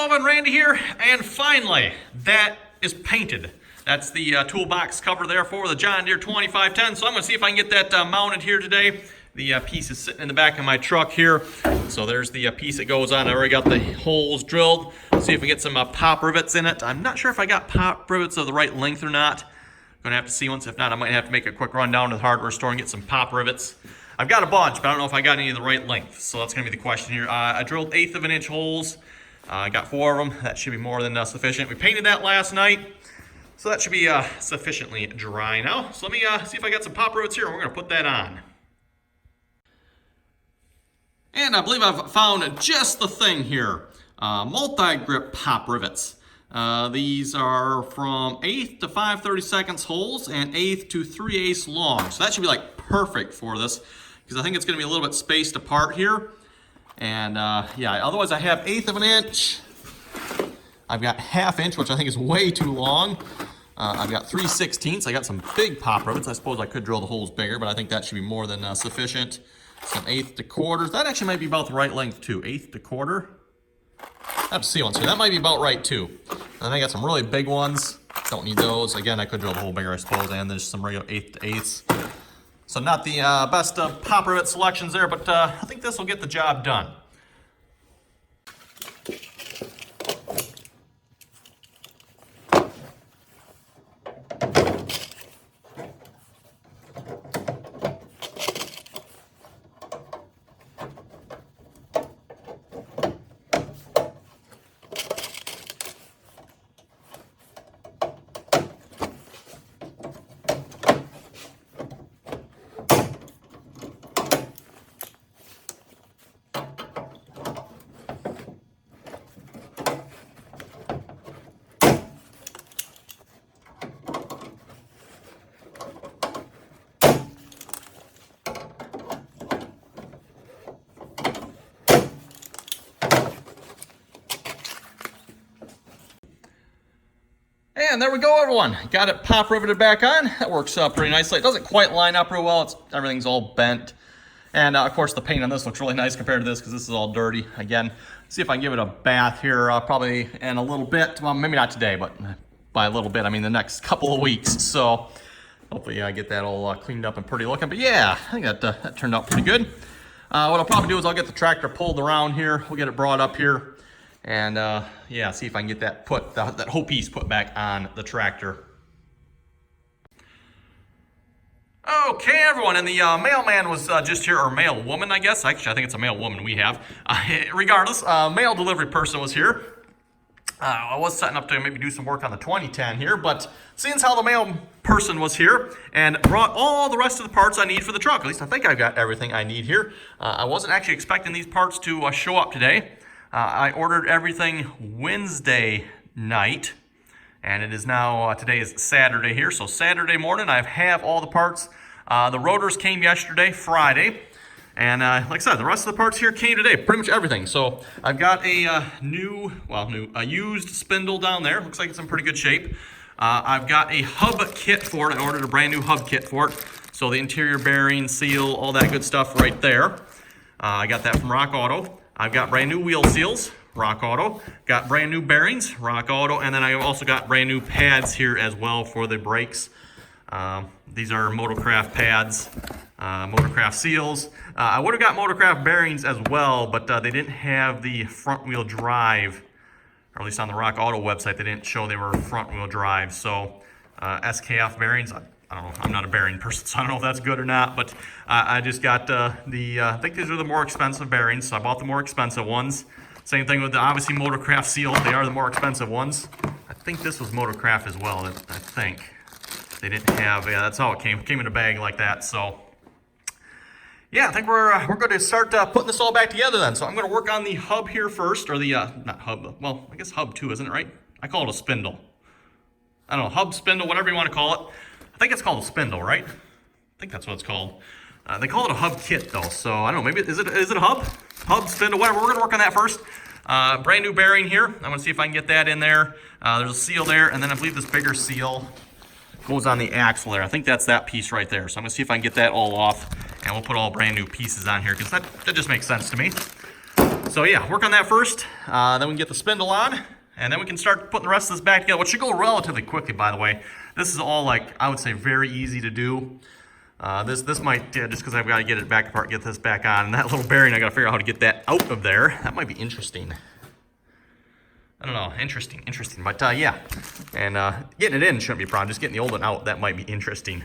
Alvin, Randy here, and finally, that is painted. That's the toolbox cover there for the John Deere 2510. So I'm going to see if I can get that mounted here today. The piece is sitting in the back of my truck here. So there's the piece that goes on. I already got the holes drilled. See if we get some pop rivets in it. I'm not sure if I got pop rivets of the right length or not. Going to have to see once. If not, I might have to make a quick run down to the hardware store and get some pop rivets. I've got a bunch, but I don't know if I got any of the right length. So that's going to be the question here. I drilled 1/8 of an inch holes. I got 4 of them. That should be more than sufficient. We painted that last night, so that should be sufficiently dry now. So let me see if I got some pop rivets here. We're going to put that on. And I believe I've found just the thing here. Multi-grip pop rivets. These are from 1/8 to 5/32 holes and 1/8 to 3/8 long. So that should be like perfect for this because I think it's going to be a little bit spaced apart here. And yeah, otherwise I have 1/8 of an inch. I've got 1/2 inch, which I think is way too long. I've got 3/16. I got some big pop rivets. I suppose I could drill the holes bigger, but I think that should be more than sufficient. Some 1/8 to quarters. That actually might be about the right length too. 1/8 to quarter. I have to see ones here. That might be about right too. And then I got some really big ones. Don't need those. Again, I could drill the hole bigger, I suppose. And there's some regular 1/8 to 1/8. So not the best pop rivet selections there, but I think this will get the job done. And there we go, everyone. Got it pop riveted back on. That works pretty nicely. It doesn't quite line up real well. Everything's all bent. And of course, the paint on this looks really nice compared to this because this is all dirty. Again, see if I can give it a bath here probably in a little bit. Well, maybe not today, but by a little bit, I mean the next couple of weeks. So hopefully I get that all cleaned up and pretty looking. But yeah, I think that turned out pretty good. What I'll probably do is I'll get the tractor pulled around here. We'll get it brought up here. And yeah, see if I can get that that whole piece put back on the tractor. Okay, everyone, and the mailman was just here, or mail woman, I guess. Actually, I think it's a mail woman we have. Regardless, mail delivery person was here. I was setting up to maybe do some work on the 2010 here, but seeing how the mail person was here and brought all the rest of the parts I need for the truck, at least I think I've got everything I need here. I wasn't actually expecting these parts to show up today. I ordered everything Wednesday night, and it is now, today is Saturday here, so Saturday morning I have all the parts. The rotors came yesterday, Friday, and like I said, the rest of the parts here came today, pretty much everything. So I've got a used spindle down there. Looks like it's in pretty good shape. I've got a hub kit for it. I ordered a brand new hub kit for it. So the interior bearing, seal, all that good stuff right there. I got that from Rock Auto. I've got brand new wheel seals, Rock Auto. Got brand new bearings, Rock Auto. And then I also got brand new pads here as well for the brakes. These are Motorcraft pads, Motorcraft seals. I would have got Motorcraft bearings as well, but they didn't have the front wheel drive, or at least on the Rock Auto website, they didn't show they were front wheel drive. So SKF bearings, I don't know, I'm not a bearing person, so I don't know if that's good or not, but I just got I think these are the more expensive bearings, so I bought the more expensive ones. Same thing with the, obviously, Motorcraft seals, they are the more expensive ones. I think this was Motorcraft as well, I think. They didn't have, yeah, that's how it came in a bag like that, so. Yeah, I think we're going to start putting this all back together then. So I'm going to work on the hub here first, or the, not hub, well, I guess hub too, isn't it, right? I call it a spindle. I don't know, hub, spindle, whatever you want to call it. I think it's called a spindle, right? I think that's what it's called. They call it a hub kit though, so I don't know, maybe, is it a hub? Hub, spindle, whatever, we're gonna work on that first. Brand new bearing here. I'm gonna see if I can get that in there. There's a seal there, and then I believe this bigger seal goes on the axle there. I think that's that piece right there. So I'm gonna see if I can get that all off, and we'll put all brand new pieces on here, because that just makes sense to me. So So yeah, work on that first, then we can get the spindle on, and then we can start putting the rest of this back together, which should go relatively quickly, by the way. This is all, like, I would say very easy to do. This might, just because I've got to get it back apart, get this back on, and that little bearing, I got to figure out how to get that out of there. That might be interesting. I don't know, interesting, but yeah. And getting it in shouldn't be a problem, just getting the old one out, that might be interesting.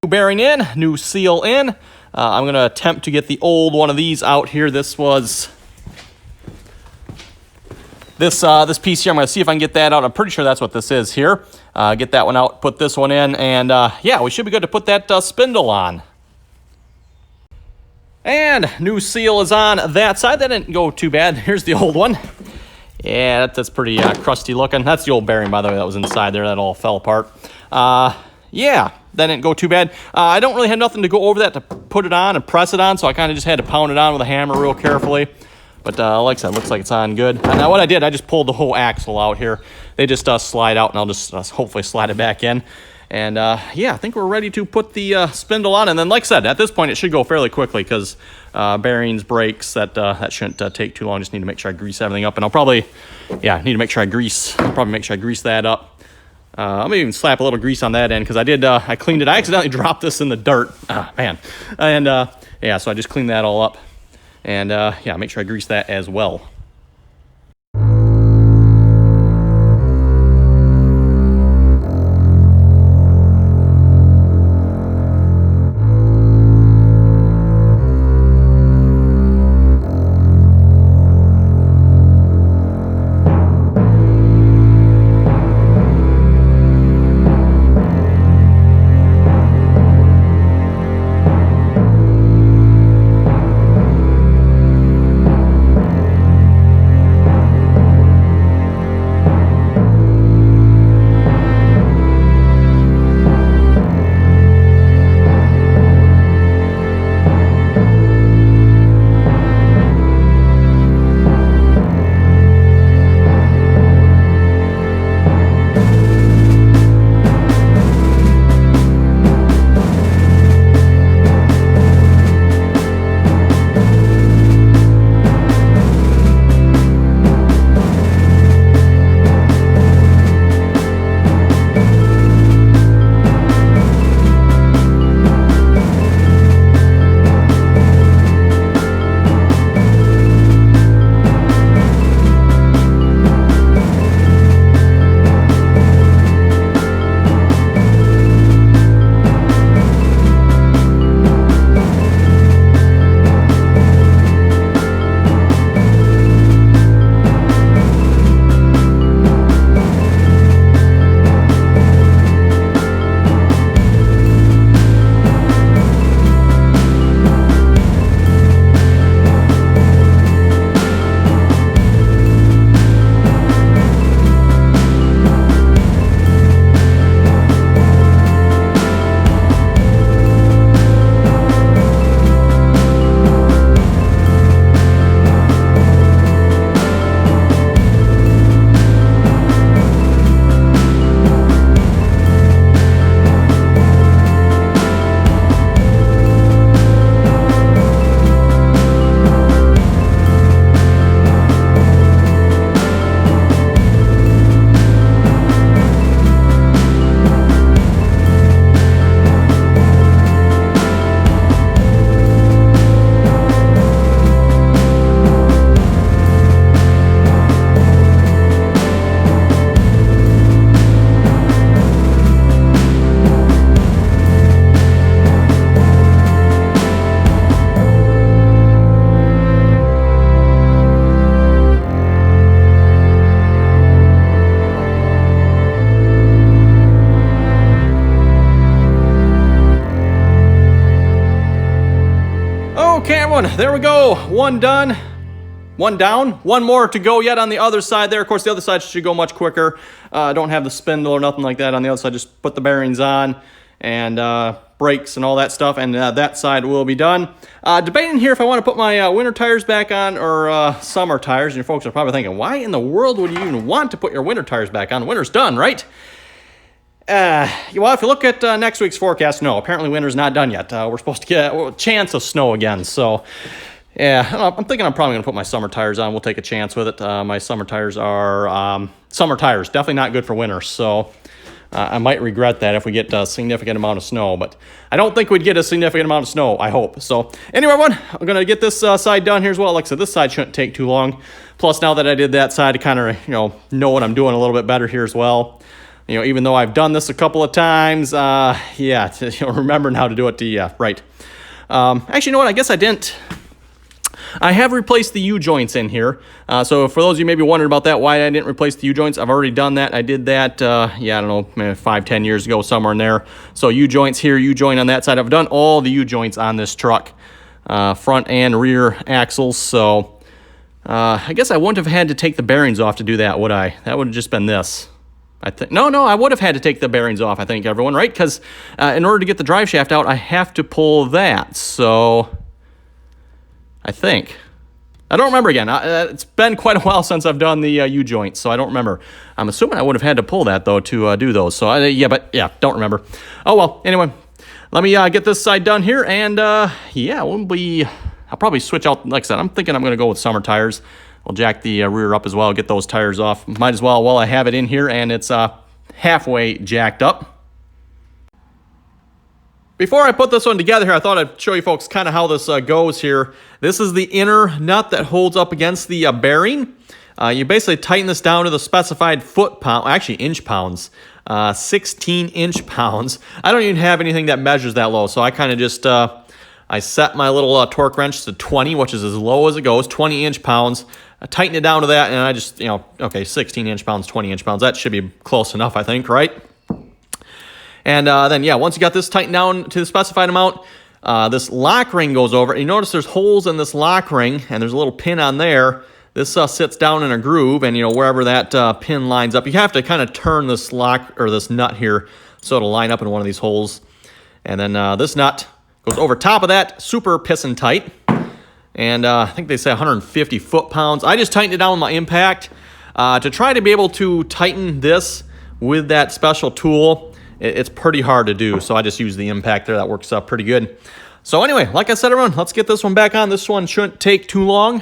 Bearing in, new seal in. I'm going to attempt to get the old one of these out here. This was this piece here. I'm going to see if I can get that out. I'm pretty sure that's what this is here. Get that one out, put this one in, and yeah, we should be good to put that spindle on. And new seal is on that side. That didn't go too bad. Here's the old one. Yeah, that's pretty crusty looking. That's the old bearing, by the way, that was inside there. That all fell apart. Yeah, that didn't go too bad. I don't really have nothing to go over that to put it on and press it on, so I kind of just had to pound it on with a hammer real carefully. But like I said, looks like it's on good. And now what I did, I just pulled the whole axle out here. They just slide out, and I'll just hopefully slide it back in. And yeah, I think we're ready to put the spindle on. And then, like I said, at this point, it should go fairly quickly because bearings, brakes, that shouldn't take too long. Just need to make sure I grease everything up. And I'll probably, yeah, need to make sure I grease that up. I'm gonna even slap a little grease on that end because I cleaned it. I accidentally dropped this in the dirt. Man. And yeah, so I just cleaned that all up. And yeah, make sure I grease that as well. there we go. One done. One down. One more to go yet on the other side there. Of course, the other side should go much quicker. I don't have the spindle or nothing like that on the other side. Just put the bearings on and brakes and all that stuff, and that side will be done. Debating here if I want to put my winter tires back on or summer tires. And your folks are probably thinking, why in the world would you even want to put your winter tires back on? Winter's done, right? Well, if you look at next week's forecast, no, apparently winter's not done yet. We're supposed to get a chance of snow again, so yeah, I'm thinking I'm probably going to put my summer tires on. We'll take a chance with it. My summer tires are summer tires, definitely not good for winter, so I might regret that if we get a significant amount of snow, but I don't think we'd get a significant amount of snow, I hope. So anyway, everyone, I'm going to get this side done here as well. Like I said, this side shouldn't take too long. Plus, now that I did that side, I kind of know what I'm doing a little bit better here as well. Even though I've done this a couple of times, remember now to do it right. Actually, you know what? I guess I didn't. I have replaced the U-joints in here. So for those of you maybe wondering about that, why I didn't replace the U-joints, I've already done that. I did that, I don't know, maybe 5-10 years ago, somewhere in there. So U-joints here, U-joint on that side. I've done all the U-joints on this truck, front and rear axles. So I guess I wouldn't have had to take the bearings off to do that, would I? That would have just been this. I think no, I would have had to take the bearings off, I think, everyone, right? Because in order to get the drive shaft out, I have to pull that. So I think. I don't remember again. It's been quite a while since I've done the U-joints, so I don't remember. I'm assuming I would have had to pull that, though, to do those. So, don't remember. Oh, well, anyway, let me get this side done here, and, I'll probably switch out. Like I said, I'm thinking I'm going to go with summer tires. I'll jack the rear up as well, get those tires off. Might as well while I have it in here, and it's halfway jacked up. Before I put this one together here, I thought I'd show you folks kind of how this goes here. This is the inner nut that holds up against the bearing. You basically tighten this down to the specified inch pounds, 16 inch pounds. I don't even have anything that measures that low, so I kind of just, I set my little torque wrench to 20, which is as low as it goes, 20 inch pounds. I tighten it down to that, and I just, 16 inch pounds, 20 inch pounds. That should be close enough, I think, right? And then, once you got this tightened down to the specified amount, this lock ring goes over. You notice there's holes in this lock ring, and there's a little pin on there. This sits down in a groove, and, wherever that pin lines up, you have to kind of turn this lock or this nut here so it'll line up in one of these holes. And then this nut goes over top of that, super piston tight. And I think they say 150 foot-pounds. I just tightened it down with my impact. To try to be able to tighten this with that special tool, it's pretty hard to do. So I just use the impact there. That works out pretty good. So anyway, like I said, everyone, let's get this one back on. This one shouldn't take too long.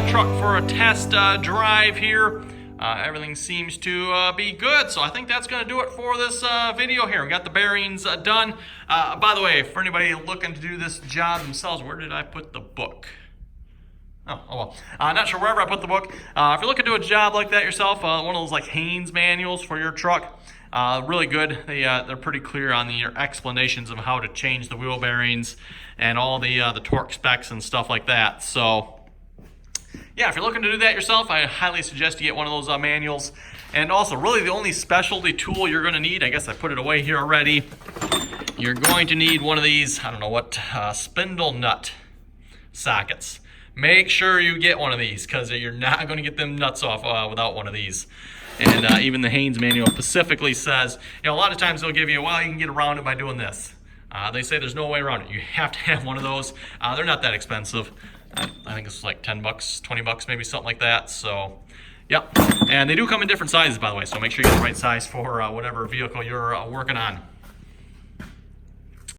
truck for a test drive here. Everything seems to be good, so I think that's going to do it for this video here. We got the bearings done. By the way, for anybody looking to do this job themselves, where did I put the book? Oh well. Not sure wherever I put the book. If you're looking to do a job like that yourself, one of those like Haynes manuals for your truck, really good. They're pretty clear on the explanations of how to change the wheel bearings and all the torque specs and stuff like that. So yeah, if you're looking to do that yourself, I highly suggest you get one of those manuals. And also, really the only specialty tool you're going to need, I guess I put it away here already, you're going to need one of these, I don't know what, spindle nut sockets. Make sure you get one of these, because you're not going to get them nuts off without one of these. And even the Haynes manual specifically says, a lot of times they'll give you, well, you can get around it by doing this. They say there's no way around it. You have to have one of those. They're not that expensive. I think it's like 10 bucks, 20 bucks, maybe something like that. So, yep. And they do come in different sizes, by the way. So make sure you get the right size for whatever vehicle you're working on.